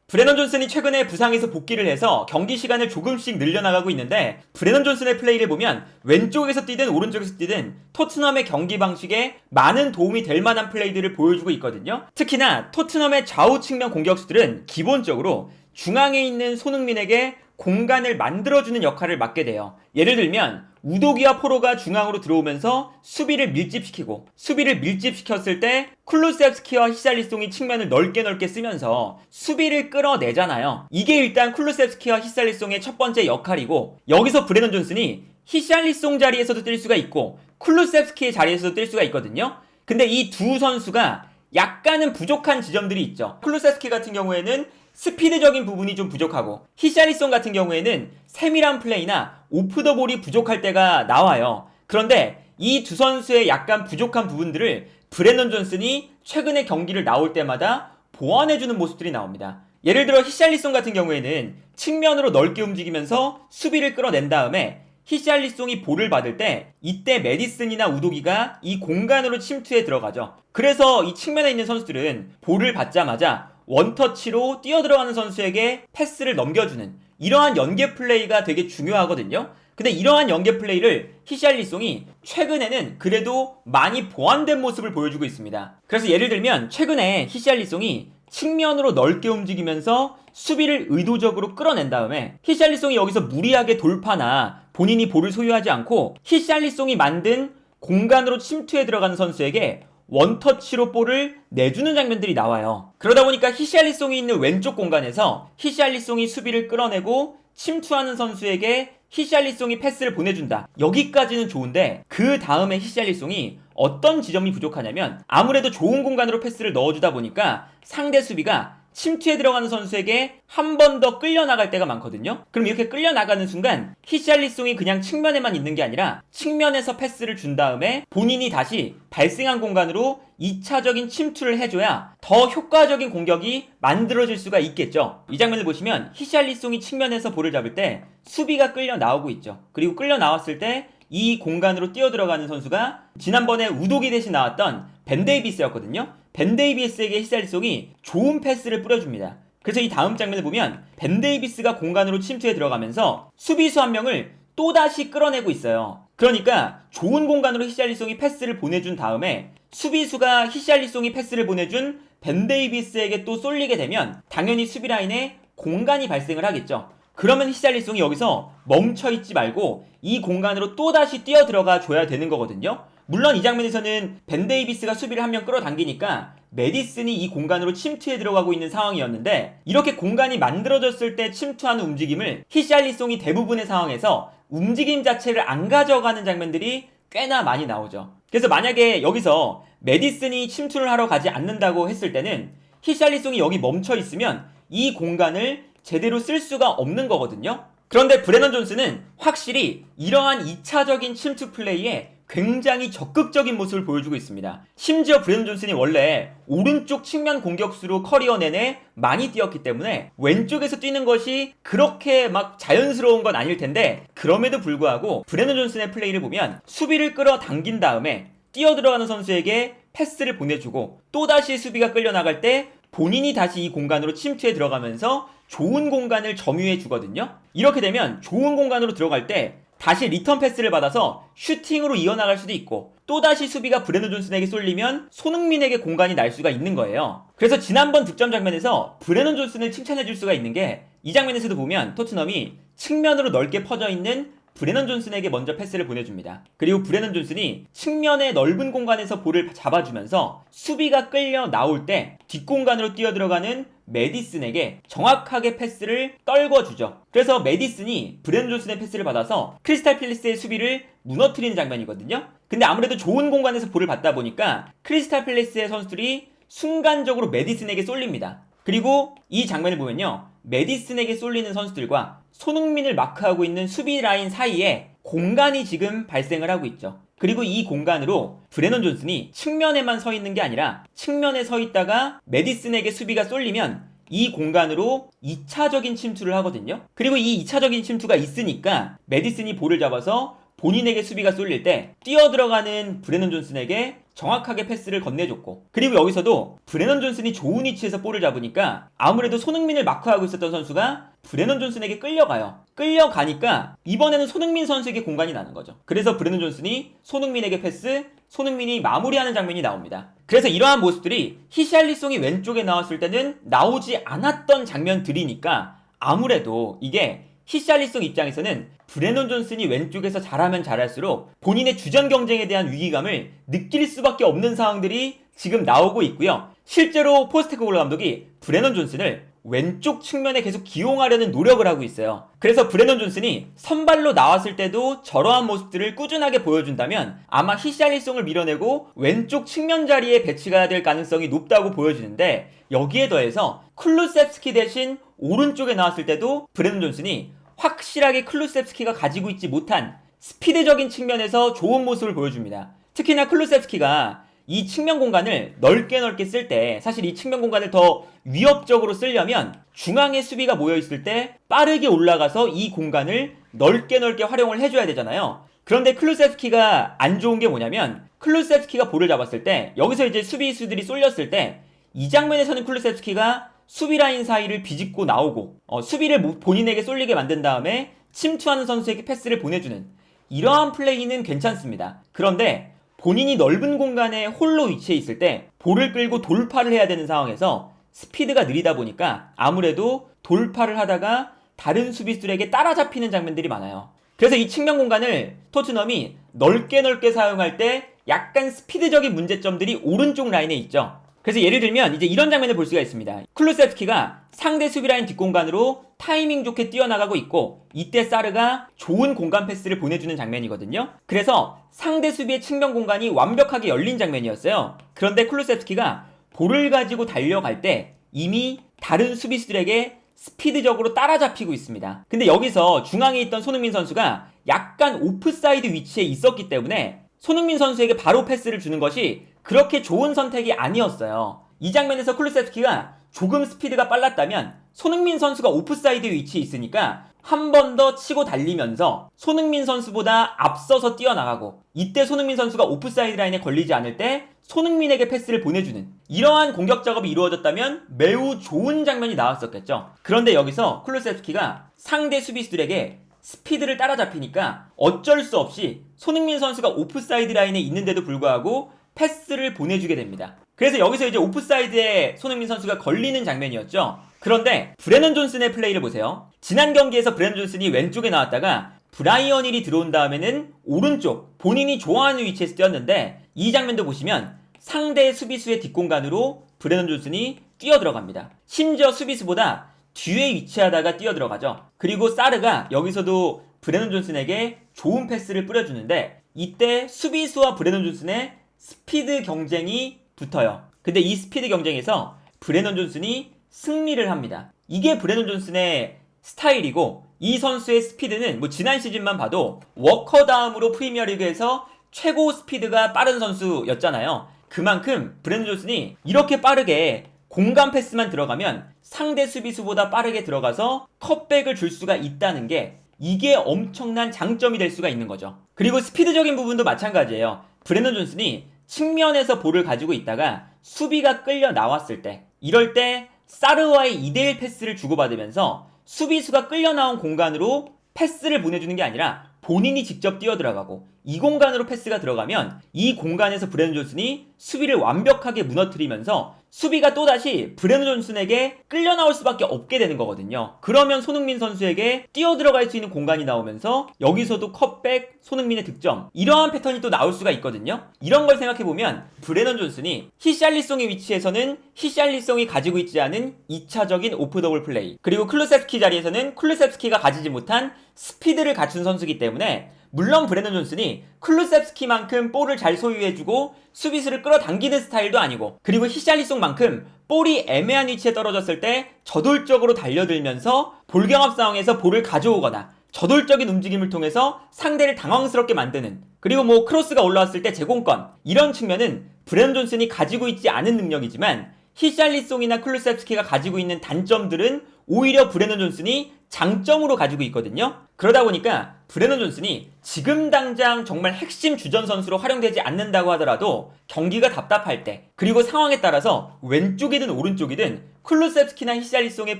브레넌 존슨이 최근에 부상에서 복귀를 해서 경기 시간을 조금씩 늘려나가고 있는데 브레넌 존슨의 플레이를 보면 왼쪽에서 뛰든 오른쪽에서 뛰든 토트넘의 경기 방식에 많은 도움이 될 만한 플레이들을 보여주고 있거든요. 특히나 토트넘의 좌우 측면 공격수들은 기본적으로 중앙에 있는 손흥민에게 공간을 만들어주는 역할을 맡게 돼요. 예를 들면 우도기와 포로가 중앙으로 들어오면서 수비를 밀집시켰을 때 쿨루셉스키와 히샬리송이 측면을 넓게 쓰면서 수비를 끌어내잖아요. 이게 일단 쿨루셉스키와 히샬리송의 첫 번째 역할이고, 여기서 브레넌 존슨이 히샬리송 자리에서도 뛸 수가 있고 쿨루셉스키의 자리에서도 뛸 수가 있거든요. 근데 이 두 선수가 약간은 부족한 지점들이 있죠. 쿨루셉스키 같은 경우에는 스피드적인 부분이 좀 부족하고, 히샬리송 같은 경우에는 세밀한 플레이나 오프 더 볼이 부족할 때가 나와요. 그런데 이 두 선수의 약간 부족한 부분들을 브레넌 존슨이 최근에 경기를 나올 때마다 보완해주는 모습들이 나옵니다. 예를 들어 히샬리송 같은 경우에는 측면으로 넓게 움직이면서 수비를 끌어낸 다음에 히샬리송이 볼을 받을 때 이때 메디슨이나 우도기가 이 공간으로 침투해 들어가죠. 그래서 이 측면에 있는 선수들은 볼을 받자마자 원터치로 뛰어들어가는 선수에게 패스를 넘겨주는 이러한 연계 플레이가 되게 중요하거든요. 근데 이러한 연계 플레이를 히샬리송이 최근에는 그래도 많이 보완된 모습을 보여주고 있습니다. 그래서 예를 들면 최근에 히샬리송이 측면으로 넓게 움직이면서 수비를 의도적으로 끌어낸 다음에 히샬리송이 여기서 무리하게 돌파나 본인이 볼을 소유하지 않고 히샬리송이 만든 공간으로 침투해 들어가는 선수에게 원터치로 볼을 내주는 장면들이 나와요. 그러다 보니까 히샬리송이 있는 왼쪽 공간에서 히샬리송이 수비를 끌어내고 침투하는 선수에게 히샬리송이 패스를 보내준다. 여기까지는 좋은데 그 다음에 히샬리송이 어떤 지점이 부족하냐면 아무래도 좋은 공간으로 패스를 넣어주다 보니까 상대 수비가 침투에 들어가는 선수에게 한 번 더 끌려나갈 때가 많거든요. 그럼 이렇게 끌려나가는 순간 히샬리송이 그냥 측면에만 있는 게 아니라 측면에서 패스를 준 다음에 본인이 다시 발생한 공간으로 2차적인 침투를 해줘야 더 효과적인 공격이 만들어질 수가 있겠죠. 이 장면을 보시면 히샬리송이 측면에서 볼을 잡을 때 수비가 끌려 나오고 있죠. 그리고 끌려 나왔을 때 이 공간으로 뛰어 들어가는 선수가 지난번에 우도기 대신 나왔던 벤 데이비스였거든요. 벤 데이비스에게 히샬리송이 좋은 패스를 뿌려줍니다. 그래서 이 다음 장면을 보면 벤 데이비스가 공간으로 침투해 들어가면서 수비수 한 명을 또다시 끌어내고 있어요. 그러니까 좋은 공간으로 히샬리송이 패스를 보내준 다음에 수비수가 히샬리송이 패스를 보내준 벤 데이비스에게 또 쏠리게 되면 당연히 수비 라인에 공간이 발생을 하겠죠. 그러면 히샬리송이 여기서 멈춰있지 말고 이 공간으로 또다시 뛰어 들어가 줘야 되는 거거든요. 물론 이 장면에서는 벤 데이비스가 수비를 한 명 끌어당기니까 메디슨이 이 공간으로 침투해 들어가고 있는 상황이었는데, 이렇게 공간이 만들어졌을 때 침투하는 움직임을 히샬리송이 대부분의 상황에서 움직임 자체를 안 가져가는 장면들이 꽤나 많이 나오죠. 그래서 만약에 여기서 메디슨이 침투를 하러 가지 않는다고 했을 때는 히샬리송이 여기 멈춰 있으면 이 공간을 제대로 쓸 수가 없는 거거든요. 그런데 브레넌 존슨은 확실히 이러한 2차적인 침투 플레이에 굉장히 적극적인 모습을 보여주고 있습니다. 심지어 브레넌 존슨이 원래 오른쪽 측면 공격수로 커리어 내내 많이 뛰었기 때문에 왼쪽에서 뛰는 것이 그렇게 막 자연스러운 건 아닐 텐데, 그럼에도 불구하고 브레넌 존슨의 플레이를 보면 수비를 끌어당긴 다음에 뛰어들어가는 선수에게 패스를 보내주고 또다시 수비가 끌려나갈 때 본인이 다시 이 공간으로 침투해 들어가면서 좋은 공간을 점유해 주거든요. 이렇게 되면 좋은 공간으로 들어갈 때 다시 리턴 패스를 받아서 슈팅으로 이어나갈 수도 있고, 또다시 수비가 브레넌 존슨에게 쏠리면 손흥민에게 공간이 날 수가 있는 거예요. 그래서 지난번 득점 장면에서 브레넌 존슨을 칭찬해 줄 수가 있는 게, 이 장면에서도 보면 토트넘이 측면으로 넓게 퍼져 있는 브레넌 존슨에게 먼저 패스를 보내줍니다. 그리고 브레넌 존슨이 측면의 넓은 공간에서 볼을 잡아주면서 수비가 끌려 나올 때 뒷공간으로 뛰어들어가는 메디슨에게 정확하게 패스를 떨궈주죠. 그래서 메디슨이 브레넌 존슨의 패스를 받아서 크리스탈 팰리스의 수비를 무너뜨리는 장면이거든요. 근데 아무래도 좋은 공간에서 볼을 받다 보니까 크리스탈 팰리스의 선수들이 순간적으로 메디슨에게 쏠립니다. 그리고 이 장면을 보면요, 메디슨에게 쏠리는 선수들과 손흥민을 마크하고 있는 수비 라인 사이에 공간이 지금 발생을 하고 있죠. 그리고 이 공간으로 브레넌 존슨이 측면에만 서 있는 게 아니라 측면에 서 있다가 메디슨에게 수비가 쏠리면 이 공간으로 2차적인 침투를 하거든요. 그리고 이 2차적인 침투가 있으니까 메디슨이 볼을 잡아서 본인에게 수비가 쏠릴 때 뛰어들어가는 브레넌 존슨에게 정확하게 패스를 건네줬고, 그리고 여기서도 브레넌 존슨이 좋은 위치에서 볼을 잡으니까 아무래도 손흥민을 마크하고 있었던 선수가 브레넌 존슨에게 끌려가요. 끌려가니까 이번에는 손흥민 선수에게 공간이 나는 거죠. 그래서 브레넌 존슨이 손흥민에게 패스, 손흥민이 마무리하는 장면이 나옵니다. 그래서 이러한 모습들이 히샬리송이 왼쪽에 나왔을 때는 나오지 않았던 장면들이니까 아무래도 이게 히샬리송 입장에서는 브레넌 존슨이 왼쪽에서 잘하면 잘할수록 본인의 주전 경쟁에 대한 위기감을 느낄 수밖에 없는 상황들이 지금 나오고 있고요. 실제로 포스테코글루 감독이 브레넌 존슨을 왼쪽 측면에 계속 기용하려는 노력을 하고 있어요. 그래서 브레넌 존슨이 선발로 나왔을 때도 저러한 모습들을 꾸준하게 보여준다면 아마 히샬리송을 밀어내고 왼쪽 측면 자리에 배치가 될 가능성이 높다고 보여지는데, 여기에 더해서 클루셉스키 대신 오른쪽에 나왔을 때도 브레넌 존슨이 확실하게 클루셉스키가 가지고 있지 못한 스피드적인 측면에서 좋은 모습을 보여줍니다. 특히나 클루셉스키가 이 측면 공간을 넓게 쓸 때, 사실 이 측면 공간을 더 위협적으로 쓰려면 중앙에 수비가 모여있을 때 빠르게 올라가서 이 공간을 넓게 활용을 해줘야 되잖아요. 그런데 클루셉스키가 안 좋은 게 뭐냐면, 클루셉스키가 볼을 잡았을 때 여기서 이제 수비수들이 쏠렸을 때 이 장면에서는 클루셉스키가 수비 라인 사이를 비집고 나오고 수비를 본인에게 쏠리게 만든 다음에 침투하는 선수에게 패스를 보내주는 이러한 플레이는 괜찮습니다. 그런데 본인이 넓은 공간에 홀로 위치해 있을 때 볼을 끌고 돌파를 해야 되는 상황에서 스피드가 느리다 보니까 아무래도 돌파를 하다가 다른 수비수들에게 따라잡히는 장면들이 많아요. 그래서 이 측면 공간을 토트넘이 넓게 사용할 때 약간 스피드적인 문제점들이 오른쪽 라인에 있죠. 그래서 예를 들면 이제 이런 장면을 볼 수가 있습니다. 클루셉스키가 상대 수비 라인 뒷공간으로 타이밍 좋게 뛰어나가고 있고, 이때 사르가 좋은 공간 패스를 보내주는 장면이거든요. 그래서 상대 수비의 측면 공간이 완벽하게 열린 장면이었어요. 그런데 클루셉스키가 볼을 가지고 달려갈 때 이미 다른 수비수들에게 스피드적으로 따라잡히고 있습니다. 근데 여기서 중앙에 있던 손흥민 선수가 약간 오프사이드 위치에 있었기 때문에 손흥민 선수에게 바로 패스를 주는 것이 그렇게 좋은 선택이 아니었어요. 이 장면에서 클루셉스키가 조금 스피드가 빨랐다면 손흥민 선수가 오프사이드 위치에 있으니까 한 번 더 치고 달리면서 손흥민 선수보다 앞서서 뛰어나가고, 이때 손흥민 선수가 오프사이드 라인에 걸리지 않을 때 손흥민에게 패스를 보내주는 이러한 공격 작업이 이루어졌다면 매우 좋은 장면이 나왔었겠죠. 그런데 여기서 클루셉스키가 상대 수비수들에게 스피드를 따라잡히니까 어쩔 수 없이 손흥민 선수가 오프사이드 라인에 있는데도 불구하고 패스를 보내주게 됩니다. 그래서 여기서 이제 오프사이드에 손흥민 선수가 걸리는 장면이었죠. 그런데 브레넌 존슨의 플레이를 보세요. 지난 경기에서 브레넌 존슨이 왼쪽에 나왔다가 브라이언 힐이 들어온 다음에는 오른쪽 본인이 좋아하는 위치에서 뛰었는데, 이 장면도 보시면 상대 수비수의 뒷공간으로 브레넌 존슨이 뛰어 들어갑니다. 심지어 수비수보다 뒤에 위치하다가 뛰어 들어가죠. 그리고 사르가 여기서도 브레넌 존슨에게 좋은 패스를 뿌려주는데, 이때 수비수와 브레넌 존슨의 스피드 경쟁이 붙어요. 근데 이 스피드 경쟁에서 브레넌 존슨이 승리를 합니다. 이게 브레넌 존슨의 스타일이고, 이 선수의 스피드는 뭐 지난 시즌만 봐도 워커 다음으로 프리미어리그에서 최고 스피드가 빠른 선수였잖아요. 그만큼 브레넌 존슨이 이렇게 빠르게 공간 패스만 들어가면 상대 수비수보다 빠르게 들어가서 컷백을 줄 수가 있다는 게, 이게 엄청난 장점이 될 수가 있는 거죠. 그리고 스피드적인 부분도 마찬가지예요. 브레넌 존슨이 측면에서 볼을 가지고 있다가 수비가 끌려 나왔을 때, 이럴 때 사르와의 2대1 패스를 주고받으면서 수비수가 끌려 나온 공간으로 패스를 보내주는 게 아니라 본인이 직접 뛰어들어가고, 이 공간으로 패스가 들어가면 이 공간에서 브레넌 존슨이 수비를 완벽하게 무너뜨리면서 수비가 또다시 브레넌 존슨에게 끌려 나올 수밖에 없게 되는 거거든요. 그러면 손흥민 선수에게 뛰어들어갈 수 있는 공간이 나오면서 여기서도 컷백, 손흥민의 득점, 이러한 패턴이 또 나올 수가 있거든요. 이런 걸 생각해보면 브레넌 존슨이 히샬리송의 위치에서는 히샬리송이 가지고 있지 않은 2차적인 오프 더블 플레이, 그리고 클루셉스키 자리에서는 클루셉스키가 가지지 못한 스피드를 갖춘 선수이기 때문에, 물론 브레넌 존슨이 클루셉스키만큼 볼을 잘 소유해주고 수비수를 끌어당기는 스타일도 아니고, 그리고 히샬리송만큼 볼이 애매한 위치에 떨어졌을 때 저돌적으로 달려들면서 볼경합 상황에서 볼을 가져오거나 저돌적인 움직임을 통해서 상대를 당황스럽게 만드는, 그리고 뭐 크로스가 올라왔을 때 제공권, 이런 측면은 브레넌 존슨이 가지고 있지 않은 능력이지만 히샬리송이나 클루셉스키가 가지고 있는 단점들은 오히려 브레넌 존슨이 장점으로 가지고 있거든요. 그러다 보니까 브레넌 존슨이 지금 당장 정말 핵심 주전 선수로 활용되지 않는다고 하더라도 경기가 답답할 때, 그리고 상황에 따라서 왼쪽이든 오른쪽이든 쿨루셉스키나 히샬리송의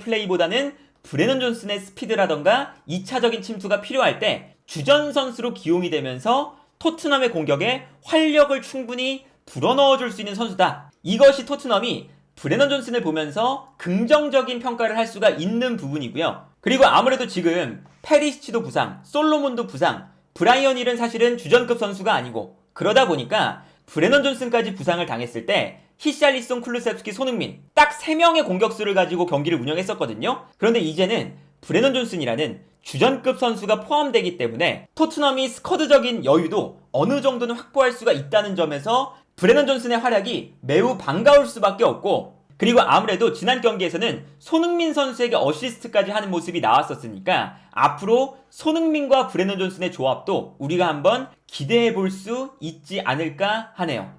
플레이보다는 브레넌 존슨의 스피드라던가 2차적인 침투가 필요할 때 주전 선수로 기용이 되면서 토트넘의 공격에 활력을 충분히 불어넣어줄 수 있는 선수다. 이것이 토트넘이 브레넌 존슨을 보면서 긍정적인 평가를 할 수가 있는 부분이고요. 그리고 아무래도 지금 페리시치도 부상, 솔로몬도 부상, 브라이언 힐은 사실은 주전급 선수가 아니고, 그러다 보니까 브레넌 존슨까지 부상을 당했을 때 히샬리송, 쿨루셉스키, 손흥민 딱 3명의 공격수를 가지고 경기를 운영했었거든요. 그런데 이제는 브레넌 존슨이라는 주전급 선수가 포함되기 때문에 토트넘이 스쿼드적인 여유도 어느 정도는 확보할 수가 있다는 점에서 브레넌 존슨의 활약이 매우 반가울 수밖에 없고, 그리고 아무래도 지난 경기에서는 손흥민 선수에게 어시스트까지 하는 모습이 나왔었으니까 앞으로 손흥민과 브레넌 존슨의 조합도 우리가 한번 기대해 볼 수 있지 않을까 하네요.